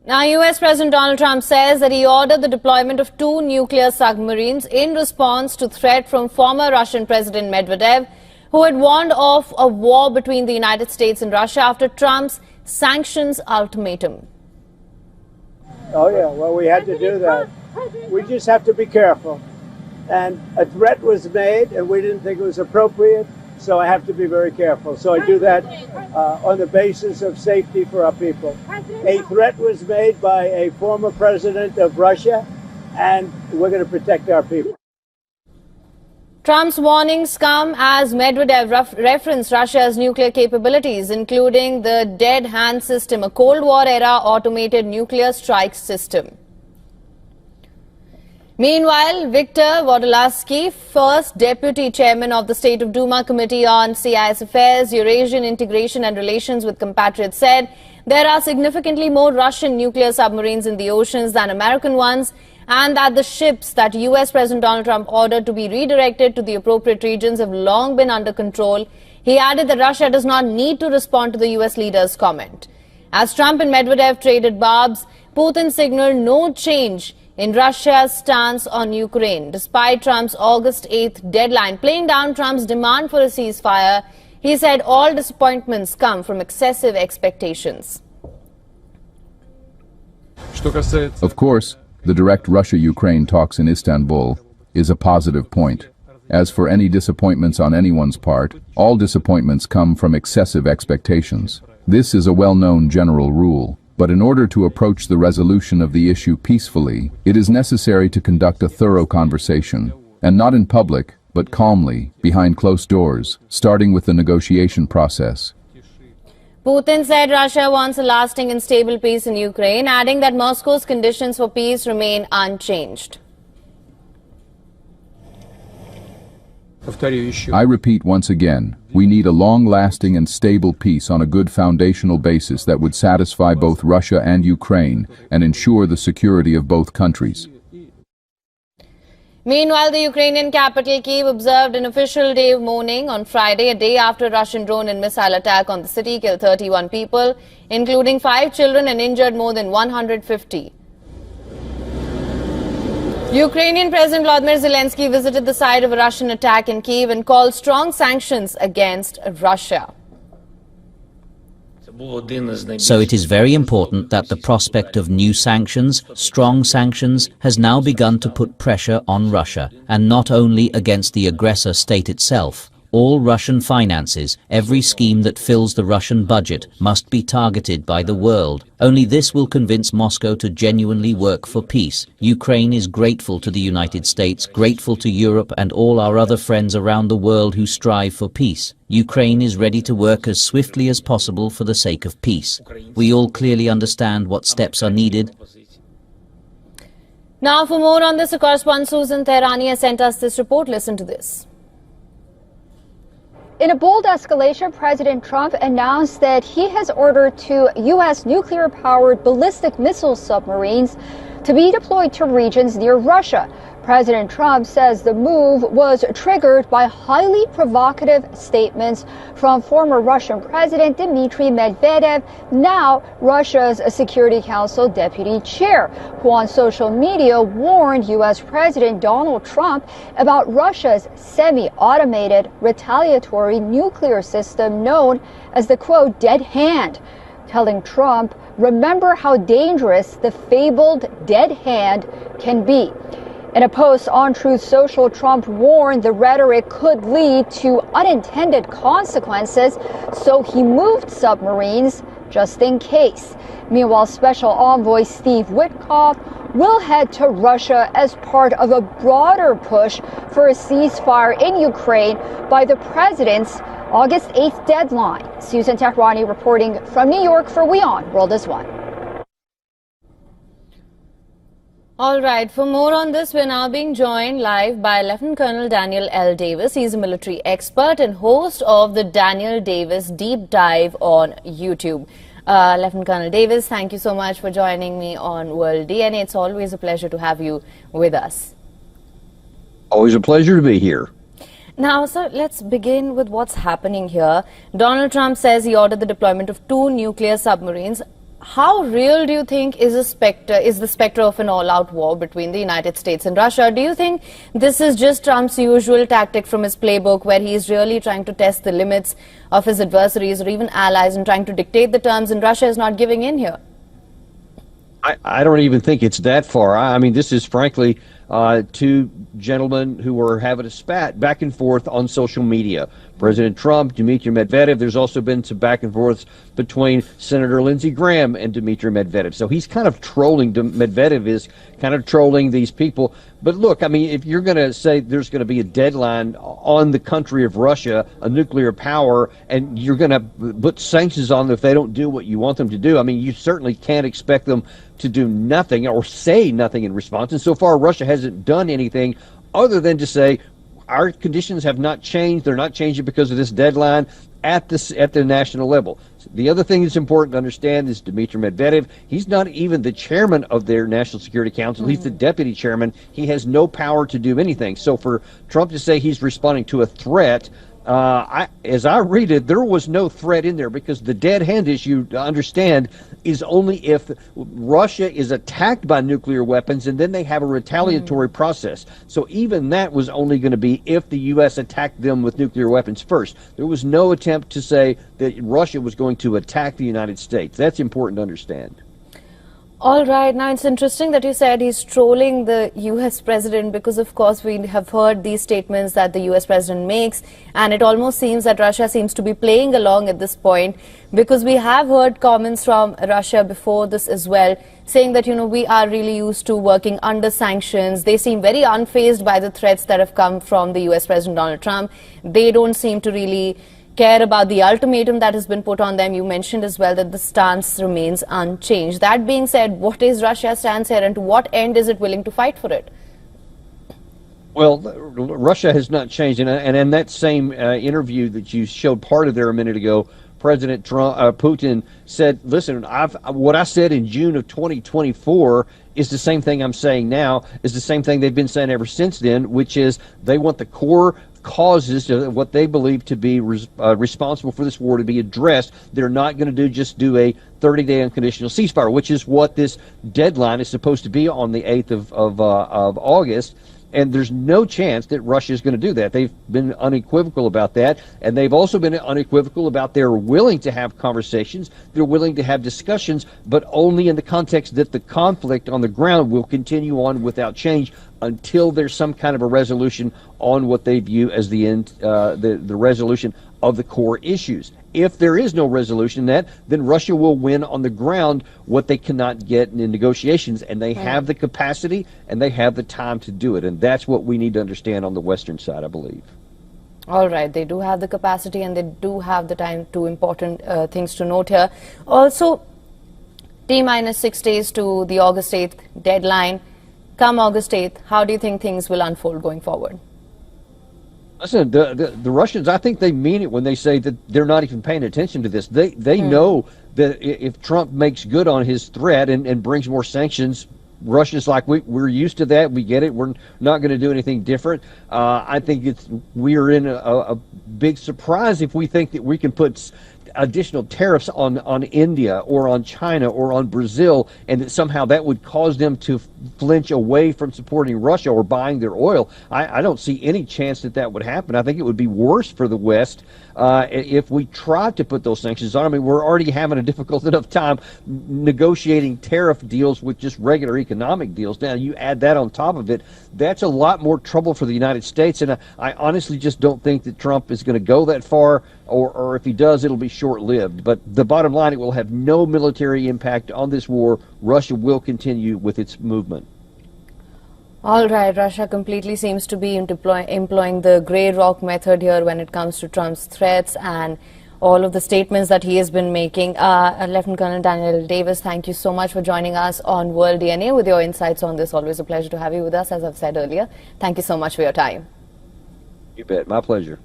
Now, US President Donald Trump says that he ordered the deployment of 2 nuclear submarines in response to threat from former Russian President Medvedev, who had warned of a war between the United States and Russia after Trump's sanctions ultimatum. Oh, yeah, well, we had to do that. We just have to be careful. And a threat was made, and we didn't think it was appropriate, so I have to be very careful. So I do that on the basis of safety for our people. A threat was made by a former president of Russia, and we're going to protect our people. Trump's warnings come as Medvedev referenced Russia's nuclear capabilities, including the dead hand system, a Cold War-era automated nuclear strike system. Meanwhile, Viktor Vodolazky, first deputy chairman of the State of Duma Committee on CIS Affairs, Eurasian Integration and Relations with Compatriots, said there are significantly more Russian nuclear submarines in the oceans than American ones, and that the ships that US President Donald Trump ordered to be redirected to the appropriate regions have long been under control. He added that Russia does not need to respond to the US leader's comment. As Trump and Medvedev traded barbs, Putin signaled no change in Russia's stance on Ukraine. Despite Trump's August 8th deadline, playing down Trump's demand for a ceasefire, he said all disappointments come from excessive expectations. Of course, the direct Russia-Ukraine talks in Istanbul is a positive point. As for any disappointments on anyone's part, all disappointments come from excessive expectations. This is a well-known general rule. But in order to approach the resolution of the issue peacefully, it is necessary to conduct a thorough conversation, and not in public, but calmly, behind closed doors, starting with the negotiation process. Putin said Russia wants a lasting and stable peace in Ukraine, adding that Moscow's conditions for peace remain unchanged. I repeat once again, we need a long-lasting and stable peace on a good foundational basis that would satisfy both Russia and Ukraine and ensure the security of both countries. Meanwhile, the Ukrainian capital Kyiv observed an official day of mourning on Friday, a day after Russian drone and missile attack on the city killed 31 people, including 5 children, and injured more than 150. Ukrainian President Volodymyr Zelensky visited the site of a Russian attack in Kyiv and called strong sanctions against Russia. So it is very important that the prospect of new sanctions, strong sanctions, has now begun to put pressure on Russia, and not only against the aggressor state itself. All Russian finances, every scheme that fills the Russian budget, must be targeted by the world. Only this will convince Moscow to genuinely work for peace. Ukraine is grateful to the United States, grateful to Europe and all our other friends around the world who strive for peace. Ukraine is ready to work as swiftly as possible for the sake of peace. We all clearly understand what steps are needed. Now, for more on this, our correspondent Susan Tehrani has sent us this report. Listen to this. In a bold escalation, President Trump announced that he has ordered 2 U.S. nuclear-powered ballistic missile submarines to be deployed to regions near Russia. President Trump says the move was triggered by highly provocative statements from former Russian President Dmitry Medvedev, now Russia's Security Council deputy chair, who on social media warned U.S. President Donald Trump about Russia's semi-automated retaliatory nuclear system known as the, quote, dead hand, telling Trump, remember how dangerous the fabled dead hand can be. In a post on Truth Social, Trump warned the rhetoric could lead to unintended consequences, so he moved submarines just in case. Meanwhile, Special Envoy Steve Witkoff will head to Russia as part of a broader push for a ceasefire in Ukraine by the president's August 8th deadline. Susan Tehrani reporting from New York for WION World is One. All right, for more on this, we're now being joined live by Lieutenant Colonel Daniel L. Davis. He's a military expert and host of the Daniel Davis Deep Dive on YouTube. Lieutenant Colonel Davis, thank you so much for joining me on World DNA. It's always a pleasure to have you with us. Always a pleasure to be here. Now, sir, let's begin with what's happening here. Donald Trump says he ordered the deployment of 2 nuclear submarines how real do you think is the specter of an all-out war between the United States and Russia? Do you think this is just Trump's usual tactic from his playbook, where he is really trying to test the limits of his adversaries or even allies and trying to dictate the terms, and Russia is not giving in here? I don't even think it's that far. I mean, this is frankly two gentlemen who are having a spat back and forth on social media. President Trump, Dmitry Medvedev. There's also been some back and forth between Senator Lindsey Graham and Dmitry Medvedev. So he's kind of trolling. Medvedev is kind of trolling these people. But look, I mean, if you're going to say there's going to be a deadline on the country of Russia, a nuclear power, and you're going to put sanctions on them if they don't do what you want them to do, I mean, you certainly can't expect them to do nothing or say nothing in response. And so far, Russia hasn't done anything other than to say, our conditions have not changed. They're not changing because of this deadline at the national level. The other thing that's important to understand is Dmitry Medvedev, he's not even the chairman of their National Security Council. He's the deputy chairman. He has no power to do anything. So for Trump to say he's responding to a threat, as I read it, there was no threat in there, because the dead hand issue, to understand, is only if Russia is attacked by nuclear weapons and then they have a retaliatory process. So even that was only going to be if the U.S. attacked them with nuclear weapons first. There was no attempt to say that Russia was going to attack the United States. That's important to understand. All right. Now, it's interesting that you said he's trolling the U.S. president, because, of course, we have heard these statements that the U.S. president makes, and it almost seems that Russia seems to be playing along at this point, because we have heard comments from Russia before this as well, saying that, you know, we are really used to working under sanctions. They seem very unfazed by the threats that have come from the U.S. President Donald Trump. They don't seem to really care about the ultimatum that has been put on them. You mentioned as well that the stance remains unchanged. That being said, what is Russia's stance here, and to what end is it willing to fight for it? Well, Russia has not changed. And in that same interview that you showed part of there a minute ago, President Putin said, listen, what I said in June of 2024 is the same thing I'm saying now, is the same thing they've been saying ever since then, which is they want the core causes of what they believe to be responsible for this war to be addressed. They're not going to just do a 30-day unconditional ceasefire, which is what this deadline is supposed to be on the 8th of August. And there's no chance that Russia is going to do that. They've been unequivocal about that. And they've also been unequivocal about they're willing to have conversations. They're willing to have discussions, but only in the context that the conflict on the ground will continue on without change until there's some kind of a resolution on what they view as the end, the resolution of the core issues. If there is no resolution to that, then Russia will win on the ground what they cannot get in negotiations, and they have the capacity and they have the time to do it. And that's what we need to understand on the Western side, I believe. All right, they do have the capacity and they do have the time. Two important things to note here. Also, T-minus 6 days to the August 8th deadline. Come August 8th, how do you think things will unfold going forward? Listen, the Russians, I think they mean it when they say that they're not even paying attention to this. They know that if Trump makes good on his threat and brings more sanctions, Russia's like, we're used to that. We get it. We're not going to do anything different. I think we are in a big surprise if we think that we can put additional tariffs on India or on China or on Brazil, and that somehow that would cause them to flinch away from supporting Russia or buying their oil. I don't see any chance that that would happen. I think it would be worse for the West if we tried to put those sanctions on. I mean, we're already having a difficult enough time negotiating tariff deals with just regular economic deals. Now, you add that on top of it, that's a lot more trouble for the United States. And I honestly just don't think that Trump is going to go that far, or if he does, it'll be short-lived. But the bottom line, it will have no military impact on this war. Russia will continue with its movement. All right, Russia completely seems to be employing the grey rock method here when it comes to Trump's threats and all of the statements that he has been making. Lieutenant Colonel Daniel Davis, thank you so much for joining us on World DNA with your insights on this. Always a pleasure to have you with us, as I've said earlier. Thank you so much for your time. You bet. My pleasure.